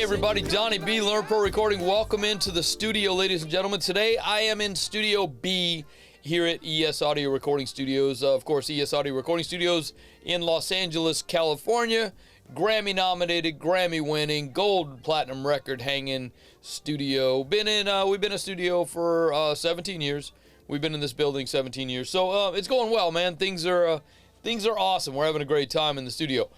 Hey everybody, Donny B, Learn Pro Recording. Welcome into the studio, ladies and gentlemen. Today I am in Studio B here at ES Audio Recording Studios. Of course, ES Audio Recording Studios in Los Angeles, California. Grammy nominated, Grammy winning, gold platinum record hanging studio. We've been in studio for 17 years. We've been in this building 17 years. So it's going well, man. Things are awesome. We're having a great time in the studio.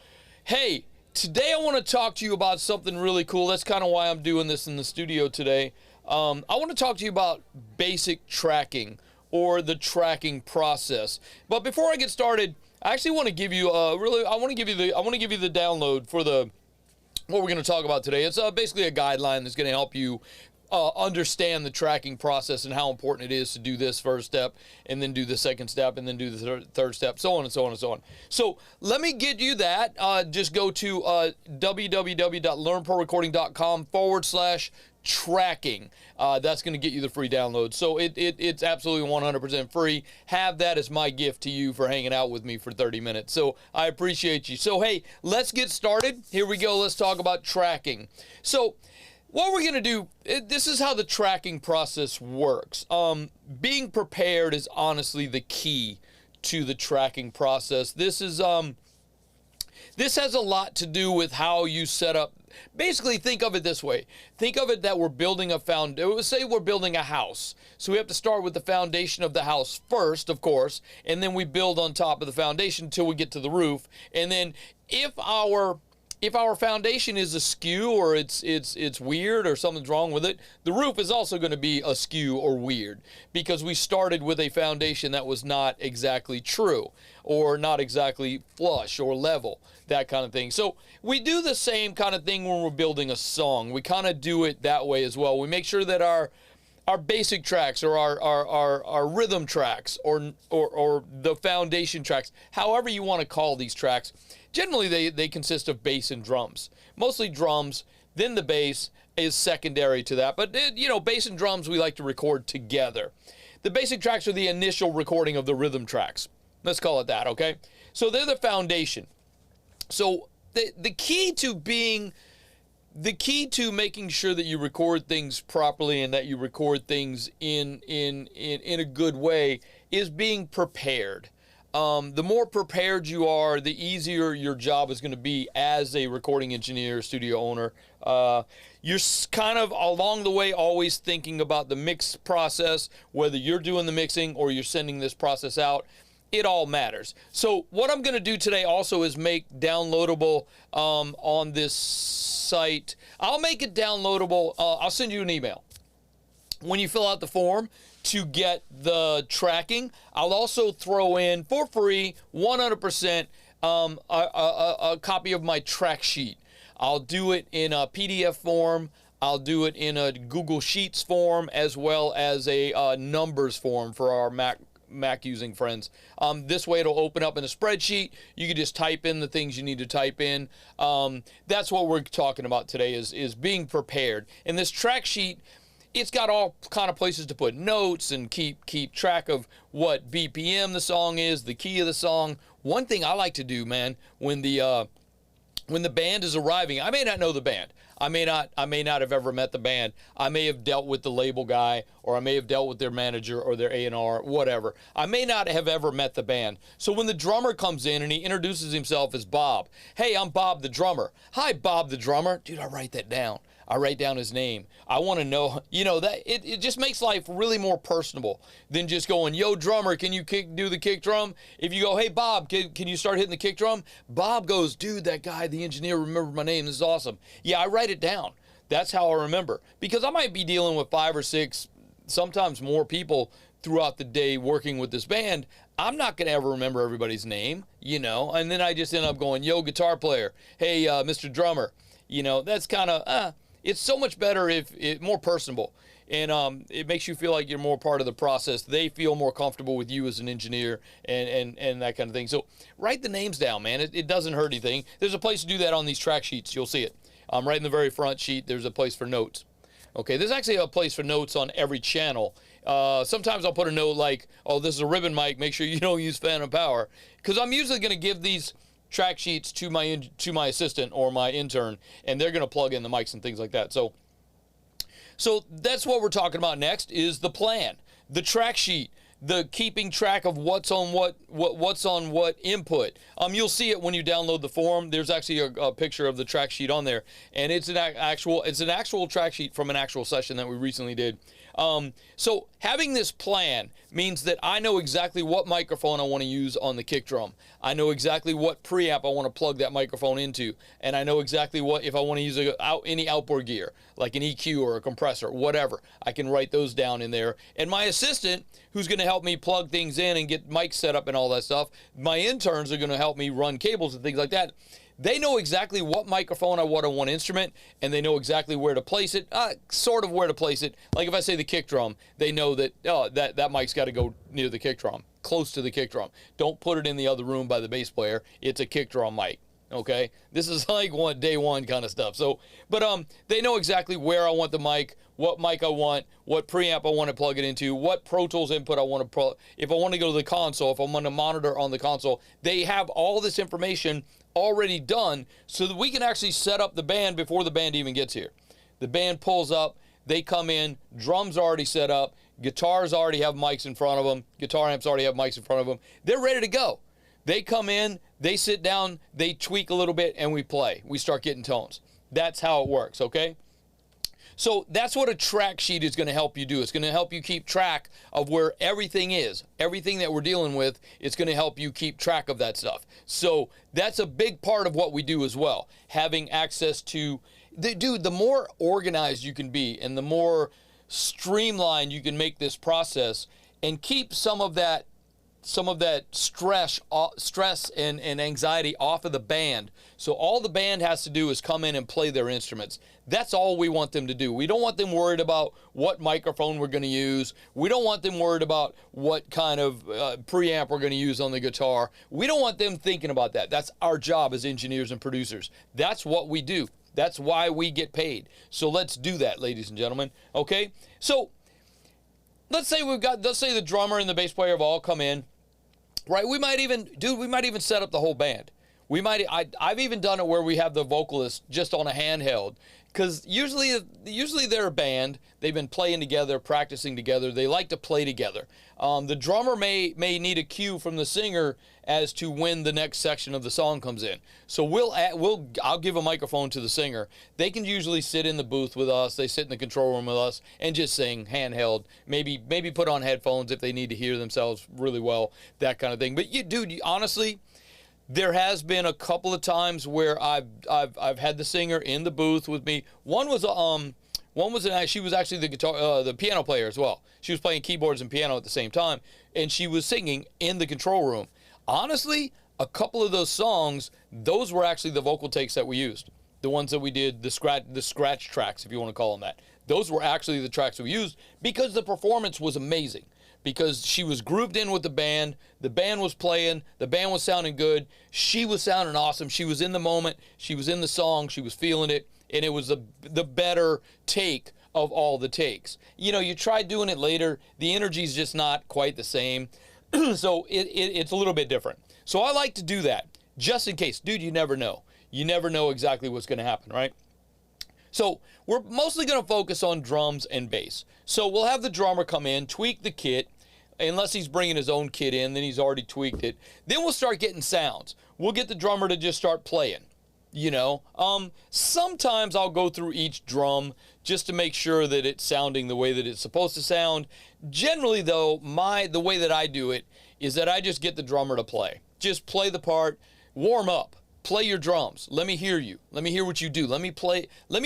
Hey, today I want to talk to you about something really cool. That's kind of why I'm doing this in the studio today. I want to talk to you about basic tracking or the tracking process. But before I get started, I actually want to give you I want to give you the download for what we're going to talk about today. It's basically a guideline that's going to help you understand the tracking process and how important it is to do this first step and then do the second step and then do the third step, so on and so on and so on. So let me get you that. Just go to www.learnprorecording.com/tracking. That's going to get you the free download. So it's absolutely 100% free. Have that as my gift to you for hanging out with me for 30 minutes. So I appreciate you. So hey, let's get started. Here we go. Let's talk about tracking. So what we're going to do, this is how the tracking process works. Being prepared is honestly the key to the tracking process. This has a lot to do with how you set up. Basically, think of it this way. Think of it that we're building say we're building a house. So we have to start with the foundation of the house first, of course, and then we build on top of the foundation until we get to the roof. And then if our foundation is askew or it's weird or something's wrong with it, the roof is also going to be askew or weird because we started with a foundation that was not exactly true or not exactly flush or level, that kind of thing. So we do the same kind of thing when we're building a song. We kind of do it that way as well. We make sure that our basic tracks or our rhythm tracks or the foundation tracks, however you want to call these tracks, generally they consist of bass and drums. Mostly drums, then the bass is secondary to that. But bass and drums we like to record together. The basic tracks are the initial recording of the rhythm tracks. Let's call it that, okay? So they're the foundation. So the key to making sure that you record things properly and that you record things in a good way is being prepared. The more prepared you are, the easier your job is going to be as a recording engineer, studio owner. You're kind of along the way always thinking about the mix process, whether you're doing the mixing or you're sending this process out. It all matters. So what I'm going to do today also is make downloadable on this site. I'll make it downloadable. I'll send you an email when you fill out the form to get the tracking. I'll also throw in for free 100% a copy of my track sheet. I'll do it in a PDF form. I'll do it in a Google Sheets form as well as a numbers form for our Mac using friends. This way it'll open up in a spreadsheet. You can just type in the things you need to type in. That's what we're talking about today is being prepared. And this track sheet, it's got all kind of places to put notes and keep track of what BPM the song is, the key of the song. One thing I like to do, man, when the band is arriving, I may not know the band. I may not have ever met the band. I may have dealt with the label guy, or I may have dealt with their manager or their A&R, whatever. I may not have ever met the band. So when the drummer comes in and he introduces himself as Bob, hey, I'm Bob the drummer. Hi, Bob the drummer. Dude, I write that down. I write down his name. I want to know, that it just makes life really more personable than just going, yo, drummer, can you do the kick drum? If you go, hey, Bob, can you start hitting the kick drum? Bob goes, dude, that guy, the engineer, remembered my name. This is awesome. Yeah, I write it down. That's how I remember. Because I might be dealing with 5 or 6, sometimes more people throughout the day working with this band. I'm not going to ever remember everybody's name, and then I just end up going, yo, guitar player, hey, Mr. Drummer. That's kind of, it's so much better if it's more personable, and it makes you feel like you're more part of the process. They feel more comfortable with you as an engineer and that kind of thing. So write the names down, man. It doesn't hurt anything. There's a place to do that on these track sheets. You'll see it. Right in the very front sheet, there's a place for notes. Okay, there's actually a place for notes on every channel. Sometimes I'll put a note like, oh, this is a ribbon mic. Make sure you don't use phantom power. Because I'm usually going to give these track sheets to my assistant or my intern, and they're going to plug in the mics and things like that. So that's what we're talking about next is the plan, the track sheet, the keeping track of what's on what input. You'll see it when you download the form. There's actually a picture of the track sheet on there, and it's an actual track sheet from an actual session that we recently did. So having this plan means that I know exactly what microphone I want to use on the kick drum. I know exactly what preamp I want to plug that microphone into, and I know exactly what, if I want to use any outboard gear, like an EQ or a compressor, whatever, I can write those down in there. And my assistant, who's going to help me plug things in and get mics set up and all that stuff, my interns are going to help me run cables and things like that. They know exactly what microphone I want on one instrument, and they know exactly where to place it, sort of where to place it. Like if I say the kick drum, they know that that mic's got to go near the kick drum, close to the kick drum. Don't put it in the other room by the bass player. It's a kick drum mic. Okay, this is like day one kind of stuff. So, but they know exactly where I want the mic, what mic I want, what preamp I want to plug it into, what Pro Tools input I want to if I want to go to the console, if I want to monitor on the console. They have all this information already done so that we can actually set up the band before the band even gets here. The band pulls up, they come in, drums already set up, guitars already have mics in front of them, guitar amps already have mics in front of them. They're ready to go. They come in, they sit down, they tweak a little bit, and we play. We start getting tones. That's how it works, okay? So that's what a track sheet is going to help you do. It's going to help you keep track of where everything is. Everything that we're dealing with, it's going to help you keep track of that stuff. So that's a big part of what we do as well. Having access to, the more organized you can be and the more streamlined you can make this process and keep some of that stress and anxiety off of the band. So all the band has to do is come in and play their instruments. That's all we want them to do. We don't want them worried about what microphone we're going to use. We don't want them worried about what kind of preamp we're going to use on the guitar. We don't want them thinking about that. That's our job as engineers and producers. That's what we do. That's why we get paid. So let's do that, ladies and gentlemen. Okay? So let's say the drummer and the bass player have all come in. Right, we might even set up the whole band. I've even done it where we have the vocalist just on a handheld, because usually they're a band. They've been playing together, practicing together. They like to play together. The drummer may need a cue from the singer as to when the next section of the song comes in. So I'll give a microphone to the singer. They can usually sit in the booth with us. They sit in the control room with us and just sing handheld. Maybe put on headphones if they need to hear themselves really well, that kind of thing. But honestly, there has been a couple of times where I've had the singer in the booth with me. She was actually the piano player as well. She was playing keyboards and piano at the same time, and she was singing in the control room. Honestly, a couple of those songs, those were actually the vocal takes that we used. The ones that we did, the scratch tracks, if you want to call them that. Those were actually the tracks we used because the performance was amazing. Because she was grouped in with the band was playing, the band was sounding good, she was sounding awesome, she was in the moment, she was in the song, she was feeling it, and it was the better take of all the takes. You try doing it later, the energy's just not quite the same, so it's a little bit different. So I like to do that, just in case. Dude, you never know. You never know exactly what's going to happen, right? So we're mostly going to focus on drums and bass. So we'll have the drummer come in, tweak the kit. Unless he's bringing his own kit in, then he's already tweaked it. Then we'll start getting sounds. We'll get the drummer to just start playing. Sometimes I'll go through each drum just to make sure that it's sounding the way that it's supposed to sound. Generally, though, the way that I do it is that I just get the drummer to play. Just play the part, warm up. Play your drums. Let me hear you. Let me hear what you do. Let me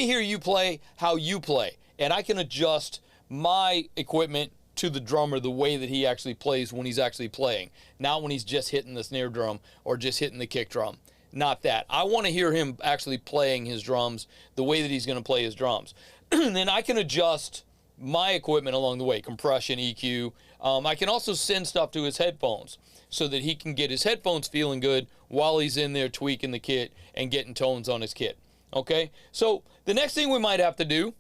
hear you play how you play. And I can adjust my equipment to the drummer the way that he actually plays when he's actually playing. Not when he's just hitting the snare drum or just hitting the kick drum. Not that. I want to hear him actually playing his drums the way that he's going to play his drums. Then I can adjust my equipment along the way. Compression, EQ. I can also send stuff to his headphones so that he can get his headphones feeling good while he's in there tweaking the kit and getting tones on his kit. Okay? So the next thing we might have to do,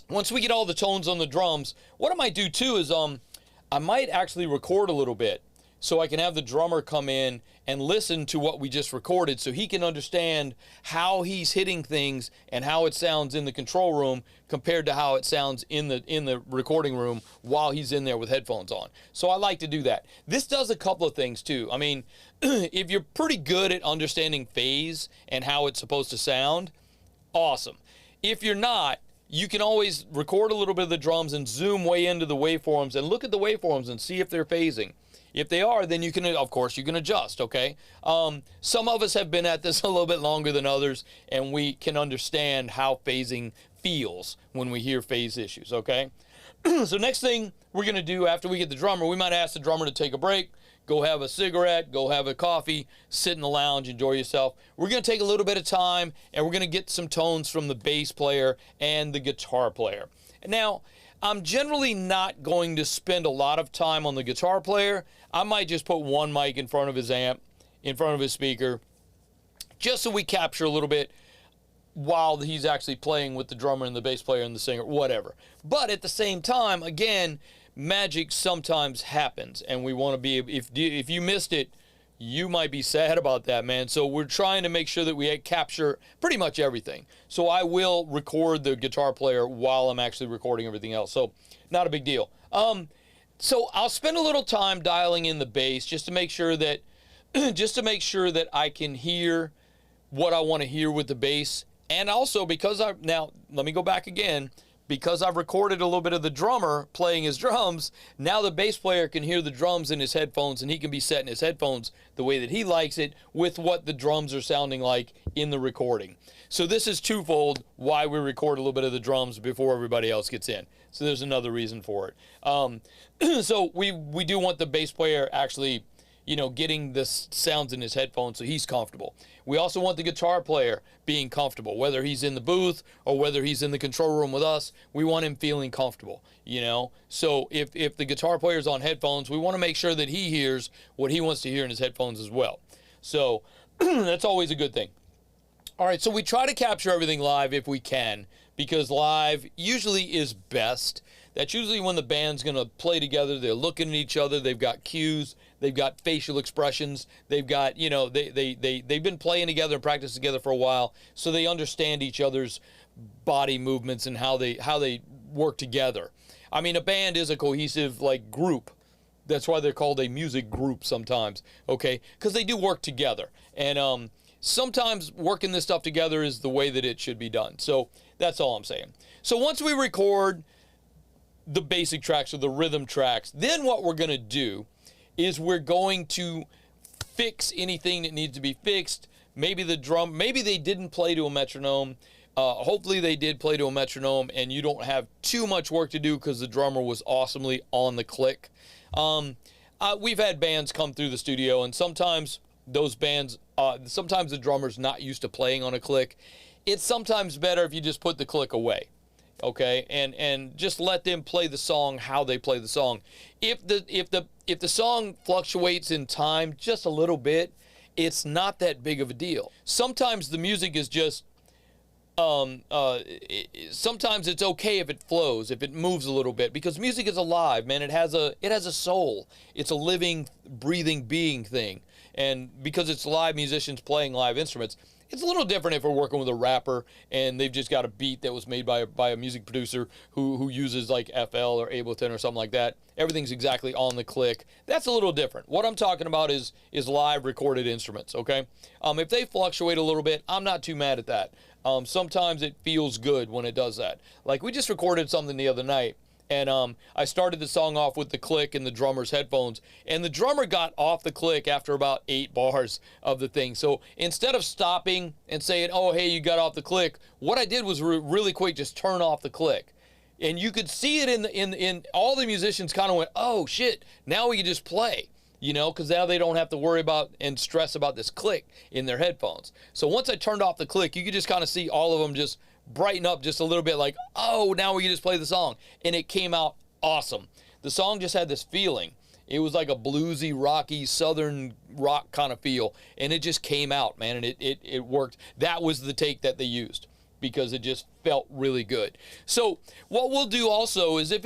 once we get all the tones on the drums, what I might do too is I might actually record a little bit. so I can have the drummer come in and listen to what we just recorded so he can understand how he's hitting things and how it sounds in the control room compared to how it sounds in the recording room while he's in there with headphones on. So I like to do that. This does a couple of things too. I mean, if you're pretty good at understanding phase and how it's supposed to sound, awesome. If you're not, you can always record a little bit of the drums and zoom way into the waveforms and look at the waveforms and see if they're phasing. If they are, then you can, of course, you can adjust, okay? Some of us have been at this a little bit longer than others, and we can understand how phasing feels when we hear phase issues, okay? So next thing we're going to do after we get the drummer, we might ask the drummer to take a break, go have a cigarette, go have a coffee, sit in the lounge, enjoy yourself. We're going to take a little bit of time, and we're going to get some tones from the bass player and the guitar player. Now, I'm generally not going to spend a lot of time on the guitar player. I might just put one mic in front of his amp, in front of his speaker, just so we capture a little bit while he's actually playing with the drummer and the bass player and the singer, whatever. But at the same time, again, magic sometimes happens, and we want to be, if you missed it, you might be sad about that, man. So we're trying to make sure that we capture pretty much everything. So I will record the guitar player while I'm actually recording everything else. So not a big deal. So I'll spend a little time dialing in the bass just to make sure that I can hear what I want to hear with the bass. And also because now let me go back again. Because I've recorded a little bit of the drummer playing his drums, now the bass player can hear the drums in his headphones, and he can be setting his headphones the way that he likes it with what the drums are sounding like in the recording. So this is twofold why we record a little bit of the drums before everybody else gets in. So there's another reason for it. So we do want the bass player actually, getting the sounds in his headphones so he's comfortable. We also want the guitar player being comfortable, whether he's in the booth or whether he's in the control room with us. We want him feeling comfortable, So if the guitar player's on headphones, we want to make sure that he hears what he wants to hear in his headphones as well. So that's always a good thing. All right, so we try to capture everything live if we can, because live usually is best. That's usually when the band's going to play together. They're looking at each other. They've got cues. They've got facial expressions. They've got, they've been playing together and practiced together for a while, so they understand each other's body movements and how they work together. I mean, a band is a cohesive, group. That's why they're called a music group sometimes, okay? Because they do work together. And sometimes working this stuff together is the way that it should be done. So that's all I'm saying. So once we record the basic tracks or the rhythm tracks, then what we're going to do is we're going to fix anything that needs to be fixed. Maybe the drum, maybe they didn't play to a metronome. Hopefully they did play to a metronome and you don't have too much work to do because the drummer was awesomely on the click. We've had bands come through the studio, and sometimes those bands, sometimes the drummer's not used to playing on a click. It's sometimes better if you just put the click away. Okay, and just let them play the song how they play the song. If the song fluctuates in time just a little bit, it's not that big of a deal. Sometimes the music is just sometimes it's okay if it flows, if it moves a little bit, because music is alive, man. It has a soul. It's a living, breathing being thing. And because it's live musicians playing live instruments, it's a little different if we're working with a rapper and they've just got a beat that was made by a music producer who uses like FL or Ableton or something like that. Everything's exactly on the click. That's a little different. What I'm talking about is live recorded instruments, okay? If they fluctuate a little bit, I'm not too mad at that. Sometimes it feels good when it does that. Like we just recorded something the other night, and I started the song off with the click and the drummer's headphones, and the drummer got off the click after about 8 bars of the thing. So instead of stopping and saying, oh, hey, you got off the click, what I did was really quick just turn off the click. And you could see it in all the musicians kind of went, oh, shit, now we can just play, because now they don't have to worry about and stress about this click in their headphones. So once I turned off the click, you could just kind of see all of them just brighten up just a little bit, like, oh, now we can just play the song. And it came out awesome. The song just had this feeling. It was like a bluesy, rocky, southern rock kind of feel. And it just came out, man, and it worked. That was the take that they used because it just felt really good. So what we'll do also is if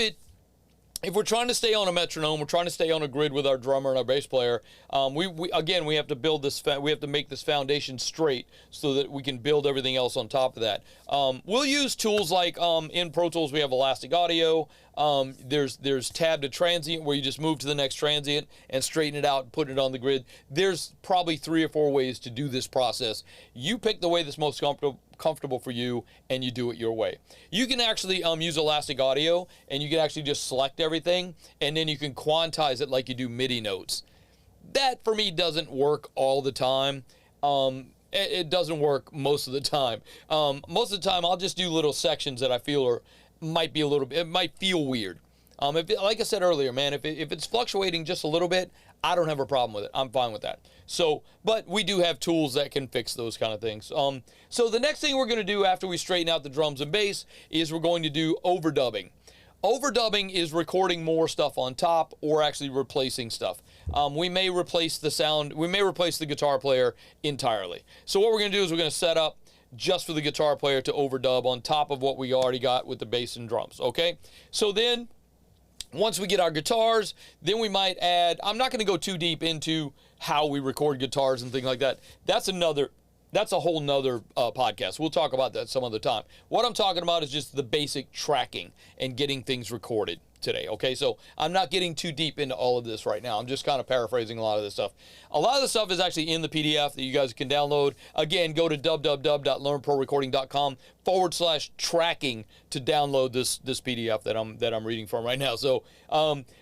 if we're trying to stay on a metronome, we're trying to stay on a grid with our drummer and our bass player. We have to build this. We have to make this foundation straight so that we can build everything else on top of that. We'll use tools like in Pro Tools we have Elastic Audio. There's tab to transient where you just move to the next transient and straighten it out and put it on the grid. There's probably 3 or 4 ways to do this process. You pick the way that's most comfortable for you, and you do it your way. You can actually use Elastic Audio, and you can actually just select everything, and then you can quantize it like you do MIDI notes. That for me doesn't work all the time. It doesn't work most of the time. Most of the time I'll just do little sections that I feel might be a little bit, it might feel weird. Like I said earlier, man, if it's fluctuating just a little bit, I don't have a problem with it. I'm fine with that. So, but we do have tools that can fix those kind of things. So the next thing we're going to do after we straighten out the drums and bass is we're going to do overdubbing. Overdubbing is recording more stuff on top or actually replacing stuff. We may replace the sound, we may replace the guitar player entirely. So what we're going to do is we're going to set up just for the guitar player to overdub on top of what we already got with the bass and drums, okay? So then, once we get our guitars, then we might add, I'm not going to go too deep into how we record guitars and things like that. That's a whole nother podcast. We'll talk about that some other time. What I'm talking about is just the basic tracking and getting things recorded today, okay? So I'm not getting too deep into all of this right now. I'm just kind of paraphrasing a lot of this stuff. A lot of the stuff is actually in the PDF that you guys can download. Again, go to www.learnprorecording.com/tracking to download this PDF that I'm reading from right now. So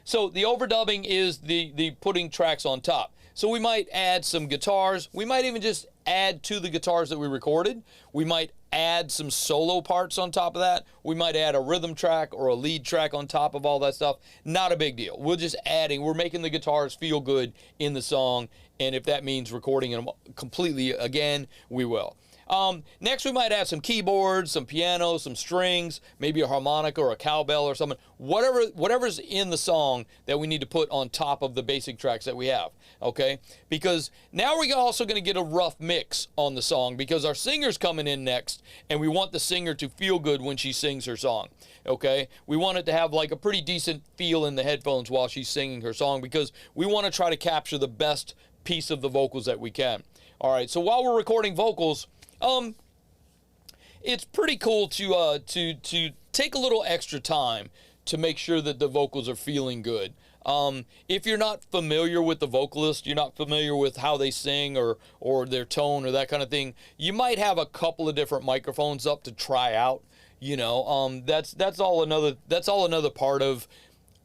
so the overdubbing is the putting tracks on top. So we might add some guitars. We might even just add to the guitars that we recorded. We might add some solo parts on top of that. We might add a rhythm track or a lead track on top of all that stuff. Not a big deal. We're just adding, we're making the guitars feel good in the song, and if that means recording them completely again, we will. Next, we might add some keyboards, some piano, some strings, maybe a harmonica or a cowbell or something. Whatever's in the song that we need to put on top of the basic tracks that we have, okay? Because now we're also going to get a rough mix on the song because our singer's coming in next, and we want the singer to feel good when she sings her song, okay? We want it to have like a pretty decent feel in the headphones while she's singing her song because we want to try to capture the best piece of the vocals that we can. All right, so while we're recording vocals, it's pretty cool to take a little extra time to make sure that the vocals are feeling good. If you're not familiar with the vocalist, you're not familiar with how they sing or their tone or that kind of thing, you might have a couple of different microphones up to try out. You know, that's all another part of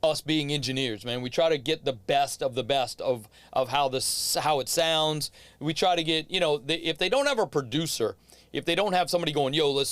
us being engineers, man. We try to get the best of how it sounds. We try to get, you know, if they don't have a producer, if they don't have somebody going, yo, let's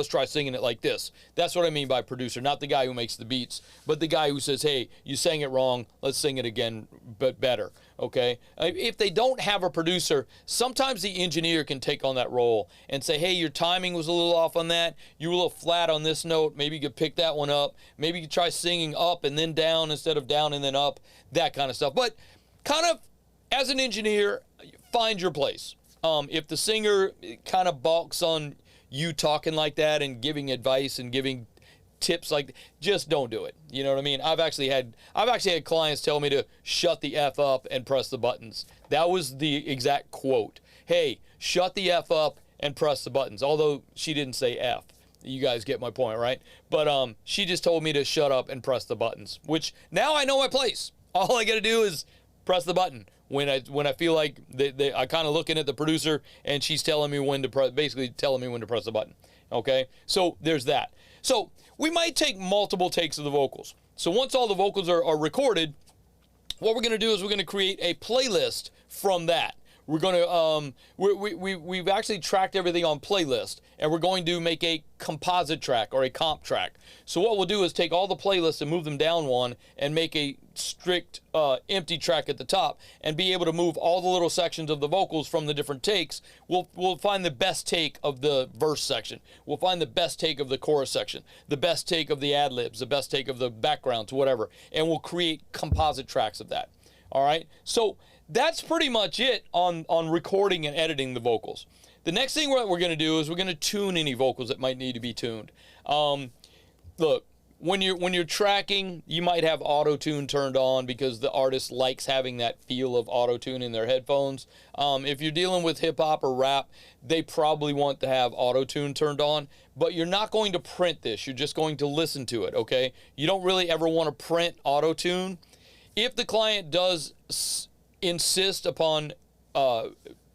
try singing it like this. That's what I mean by producer, not the guy who makes the beats, but the guy who says, hey, you sang it wrong, let's sing it again, but better, okay? If they don't have a producer, sometimes the engineer can take on that role and say, hey, your timing was a little off on that, you were a little flat on this note, maybe you could pick that one up, maybe you could try singing up and then down instead of down and then up, that kind of stuff. But kind of, as an engineer, find your place. If the singer kind of balks on you talking like that and giving advice and giving tips like that, just don't do it. You know what I mean? I've actually had clients tell me to shut the F up and press the buttons. That was the exact quote. Hey, shut the F up and press the buttons. Although she didn't say F. You guys get my point, right? But she just told me to shut up and press the buttons, which now I know my place. All I got to do is press the button. When I feel like I kind of looking at the producer and she's telling me when to press, basically telling me when to press the button. Okay, so there's that. So we might take multiple takes of the vocals. So once all the vocals are recorded, what we're going to do is we're going to create a playlist from that. We're going to we've actually tracked everything on playlist, and we're going to make a composite track or a comp track. So what we'll do is take all the playlists and move them down one and make a strict empty track at the top and be able to move all the little sections of the vocals from the different takes. We'll find the best take of the verse section. We'll find the best take of the chorus section, the best take of the ad-libs, the best take of the backgrounds, whatever, and we'll create composite tracks of that. All right? So that's pretty much it on recording and editing the vocals. The next thing we're going to do is we're going to tune any vocals that might need to be tuned. Look, when you're tracking, you might have auto tune turned on because the artist likes having that feel of auto tune in their headphones. If you're dealing with hip hop or rap, they probably want to have auto tune turned on, but you're not going to print this. You're just going to listen to it, okay? You don't really ever want to print auto tune. If the client does insist upon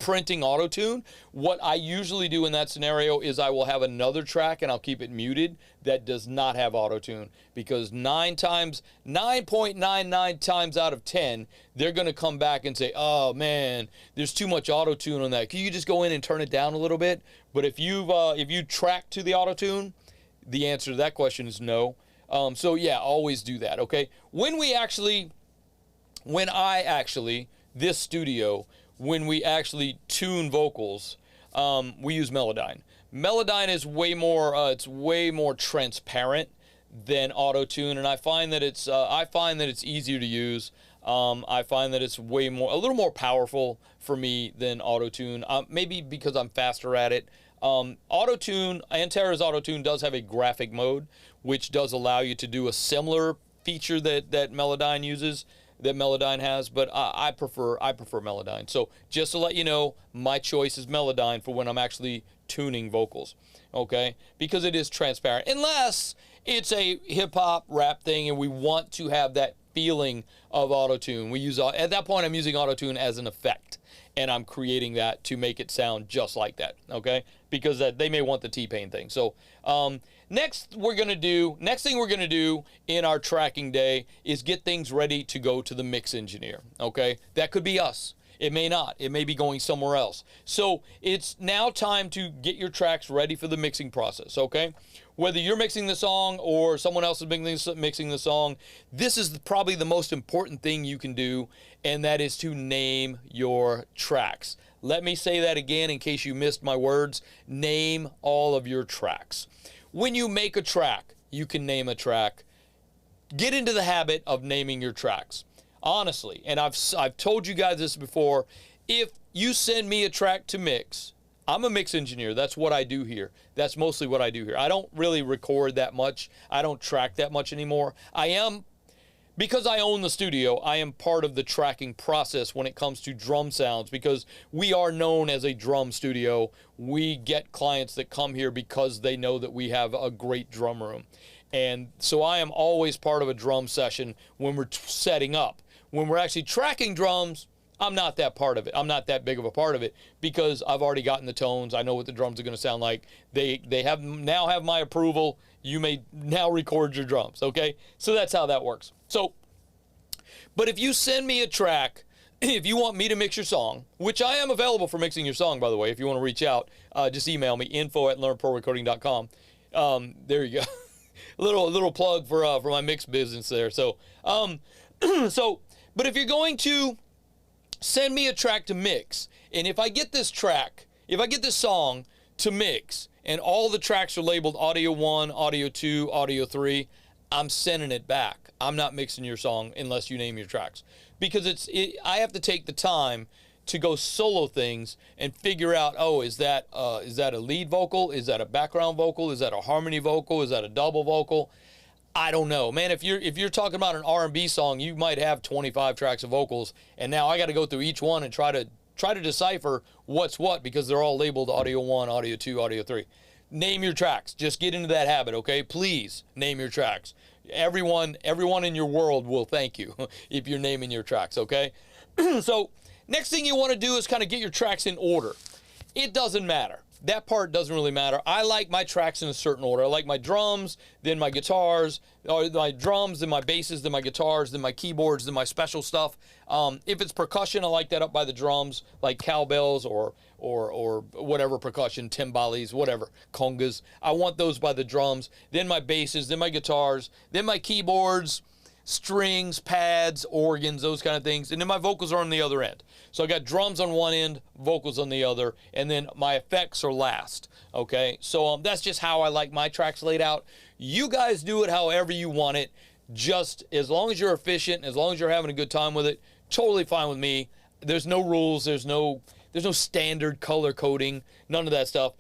printing auto tune, what I usually do in that scenario is I will have another track and I'll keep it muted that does not have auto tune, because 9.99 times out of 10 they're going to come back and say, oh man, there's too much auto tune on that, can you just go in and turn it down a little bit? But if you track to the auto tune, the answer to that question is no. So yeah, always do that, okay? This studio, when we actually tune vocals, we use Melodyne. Melodyne is way more transparent than auto-tune, and I find that it's easier to use. I find that it's a little more powerful for me than auto-tune. Maybe because I'm faster at it. Auto-tune, Antera's auto-tune does have a graphic mode, which does allow you to do a similar feature that Melodyne uses, that Melodyne has, but I prefer Melodyne. So just to let you know, my choice is Melodyne for when I'm actually tuning vocals, okay? Because it is transparent, unless it's a hip-hop rap thing and we want to have that feeling of auto-tune. At that point, I'm using auto-tune as an effect, and I'm creating that to make it sound just like that, okay? Because they may want the T-Pain thing. So next thing we're gonna do in our tracking day is get things ready to go to the mix engineer, okay? That could be us. It may not. It may be going somewhere else. So it's now time to get your tracks ready for the mixing process, okay? Whether you're mixing the song or someone else is mixing the song, this is probably the most important thing you can do, and that is to name your tracks. Let me say that again in case you missed my words. Name all of your tracks. When you make a track, you can name a track. Get into the habit of naming your tracks. Honestly, and I've told you guys this before, if you send me a track to mix, I'm a mix engineer. That's what I do here. That's mostly what I do here. I don't really record that much. I don't track that much anymore. Because I own the studio, I am part of the tracking process when it comes to drum sounds, because we are known as a drum studio. We get clients that come here because they know that we have a great drum room. And so I am always part of a drum session when we're setting up. When we're actually tracking drums, I'm not that part of it. I'm not that big of a part of it because I've already gotten the tones. I know what the drums are going to sound like. They now have my approval. You may now record your drums, okay? So that's how that works. So, but if you send me a track, if you want me to mix your song, which I am available for mixing your song, by the way, if you want to reach out, just email me, info@learnprorecording.com. There you go. a little plug for my mix business there. So, but if you're going to send me a track to mix, and if I get this song to mix, and all the tracks are labeled audio 1, audio 2, audio 3, I'm sending it back. I'm not mixing your song unless you name your tracks. Because I have to take the time to go solo things and figure out, oh, is that a lead vocal? Is that a background vocal? Is that a harmony vocal? Is that a double vocal? I don't know, man. If you're talking about an R&B song, you might have 25 tracks of vocals, and now I got to go through each one and try to decipher what's what, because they're all labeled audio 1, audio 2, audio 3. Name your tracks. Just get into that habit, okay? Please name your tracks. Everyone in your world will thank you if you're naming your tracks, okay? So next thing you want to do is kind of get your tracks in order. It doesn't matter. That part doesn't really matter. I like my tracks in a certain order. I like my drums, then my guitars, or my drums, then my basses, then my guitars, then my keyboards, then my special stuff. If it's percussion, I like that up by the drums, like cowbells or whatever percussion, timbales, whatever, congas. I want those by the drums, then my basses, then my guitars, then my keyboards, strings, pads, organs, those kind of things. And then my vocals are on the other end. So I got drums on one end, vocals on the other, and then my effects are last. Okay, so that's just how I like my tracks laid out. You guys do it however you want it. Just as long as you're efficient, as long as you're having a good time with it, totally fine with me. There's no rules. There's no standard color coding, none of that stuff.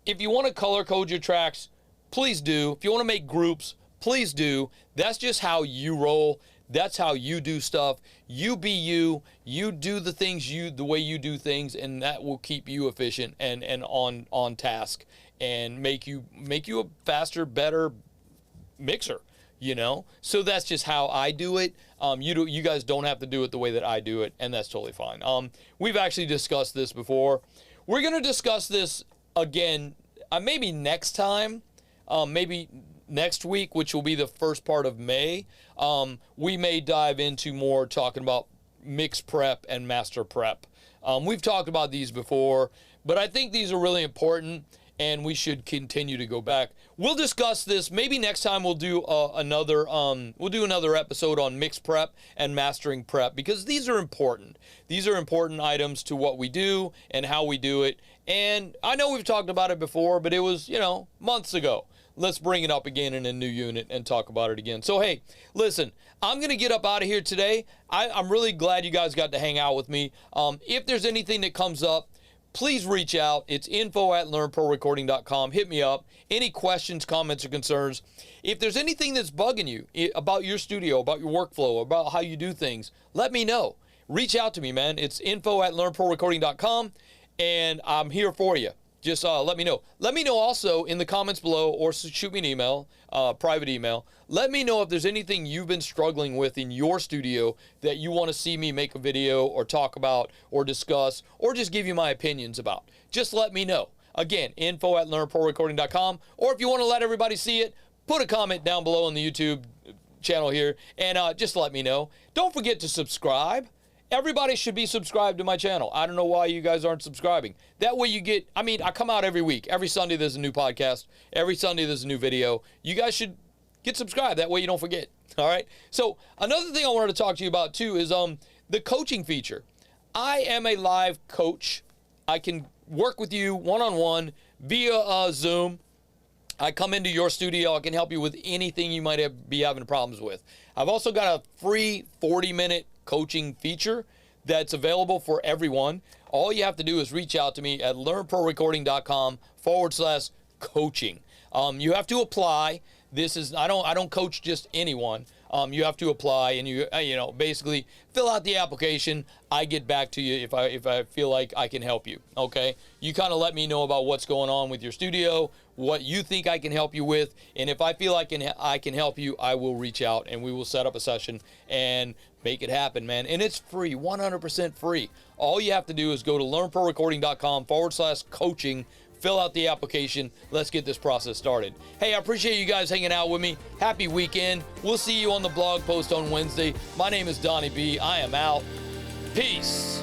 If you want to color code your tracks, please do. If you want to make groups, please do. That's just how you roll. That's how you do stuff. You be you. You do the things the way you do things, and that will keep you efficient and on task, and make you a faster, better mixer. So that's just how I do it. You guys don't have to do it the way that I do it, and that's totally fine. We've actually discussed this before. We're going to discuss this again, maybe next time, maybe next week, which will be the first part of May. We may dive into more talking about mix prep and master prep. We've talked about these before, but I think these are really important, and we should continue to go back. We'll discuss this. Maybe next time we'll do another episode on mix prep and mastering prep, because these are important. These are important items to what we do and how we do it. And I know we've talked about it before, but it was, months ago. Let's bring it up again in a new unit and talk about it again. So, hey, listen, I'm going to get up out of here today. I'm really glad you guys got to hang out with me. If there's anything that comes up, please reach out. It's info@learnprorecording.com. Hit me up. Any questions, comments, or concerns. If there's anything that's bugging you about your studio, about your workflow, about how you do things, let me know. Reach out to me, man. It's info@learnprorecording.com, and I'm here for you. Just let me know. Let me know also in the comments below, or shoot me an email, private email. Let me know if there's anything you've been struggling with in your studio that you want to see me make a video or talk about or discuss or just give you my opinions about. Just let me know. Again, info@learnprorecording.com. Or if you want to let everybody see it, put a comment down below on the YouTube channel here, and just let me know. Don't forget to subscribe. Everybody should be subscribed to my channel. I don't know why you guys aren't subscribing. That way you get, I come out every week. Every Sunday there's a new podcast. Every Sunday there's a new video. You guys should get subscribed. That way you don't forget. All right? So another thing I wanted to talk to you about too is the coaching feature. I am a live coach. I can work with you one-on-one via Zoom. I come into your studio. I can help you with anything you might be having problems with. I've also got a free 40-minute coaching feature that's available for everyone. All you have to do is reach out to me at learnprorecording.com/coaching. You have to apply. I don't coach just anyone. You have to apply, and you basically fill out the application. I get back to you if I feel like I can help you. Okay, you kind of let me know about what's going on with your studio, what you think I can help you with, and if I feel I can help you, I will reach out and we will set up a session and make it happen, man. And it's free, 100% free. All you have to do is go to learnprorecording.com/coaching. Fill out the application. Let's get this process started. Hey, I appreciate you guys hanging out with me. Happy weekend. We'll see you on the blog post on Wednesday. My name is Donny B. I am out. Peace.